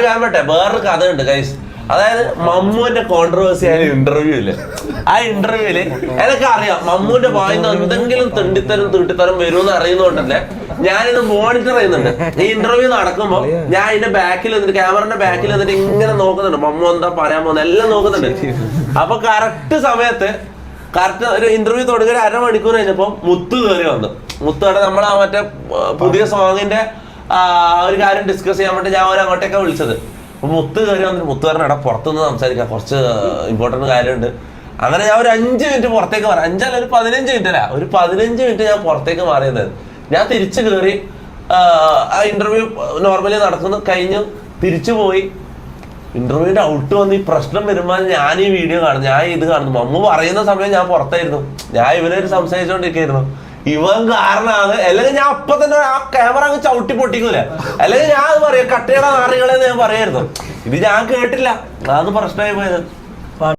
ഞാൻ പറ്റേ വേറൊരു കഥ ഉണ്ട് ഗൈസ്. അതായത് മമ്മുവിന്റെ കോൺട്രവേഴ്സി ആയ ഇന്റർവ്യൂ ഇല്ലേ, ആ ഇന്റർവ്യൂല് എനിക്ക് അറിയാം മമ്മുവിന്റെ വായിന്ന് എന്തെങ്കിലും തീട്ടിത്തരം വരുമെന്ന് അറിയുന്നോണ്ടല്ലേ ഞാനിത് മോണിറ്റർ ചെയ്യുന്നുണ്ട്. ഈ ഇന്റർവ്യൂ നടക്കുമ്പോ ഞാൻ ഇതിന്റെ ബാക്കിൽ നിന്നിട്ട് ക്യാമറന്റെ ബാക്കിൽ നിന്നിട്ട് ഇങ്ങനെ നോക്കുന്നുണ്ട്, മമ്മു എന്താ പറയാൻ പോകുന്നത് എല്ലാം നോക്കുന്നുണ്ട്. അപ്പൊ കറക്റ്റ് സമയത്ത് ഒരു ഇന്റർവ്യൂ തുടങ്ങി 1/2 മണിക്കൂർ കഴിഞ്ഞപ്പോ മുത്ത് കയറി വന്നു. മുത്തോടെ നമ്മൾ ആ മറ്റേ പുതിയ സോങ്ങിന്റെ ഒരു കാര്യം ഡിസ്കസ് ചെയ്യാൻ വേണ്ടി ഞാൻ അങ്ങോട്ടേക്കാ വിളിച്ചത്. അപ്പൊ മുത്ത് കയറി വന്നിട്ട് മുത്ത് പറഞ്ഞ ഇട പുറത്തുനിന്ന് സംസാരിക്കാം, കുറച്ച് ഇമ്പോർട്ടന്റ് കാര്യമുണ്ട്. അങ്ങനെ ഞാൻ ഒരു 5 മിനിറ്റ് പുറത്തേക്ക് മാറി, 5 അല്ല ഒരു 15 മിനിറ്റ് അല്ല, ഒരു 15 മിനിറ്റ് ഞാൻ പുറത്തേക്ക് മാറിയത്. ഞാൻ തിരിച്ചു കയറി ആ ഇന്റർവ്യൂ നോർമലി നടക്കുന്നു, കഴിഞ്ഞു തിരിച്ചു പോയി. ഇന്റർവ്യൂവിന്റെ ഔട്ട് വന്ന് ഈ പ്രശ്നം വരുമ്പോൾ ഞാൻ ഈ വീഡിയോ കാണുന്നു, ഞാൻ ഇത് കാണുന്നു. മമ്മു പറയുന്ന സമയം ഞാൻ പുറത്തായിരുന്നു, ഞാൻ ഇവനൊരു സംസാരിച്ചോണ്ടിരിക്കുന്നു. ഇവൻ കാരണമാണ്, അല്ലെങ്കിൽ ഞാൻ അപ്പൊ തന്നെ ആ ക്യാമറ അങ്ങ് ചവിട്ടി പൊട്ടിക്കൂല, അല്ലെങ്കിൽ ഞാൻ അത് പറയാം കട്ടയുടെ നാറികളെന്ന് ഞാൻ പറയായിരുന്നു. ഇത് ഞാൻ കേട്ടില്ല, അത് പ്രശ്നമായി പോയത്.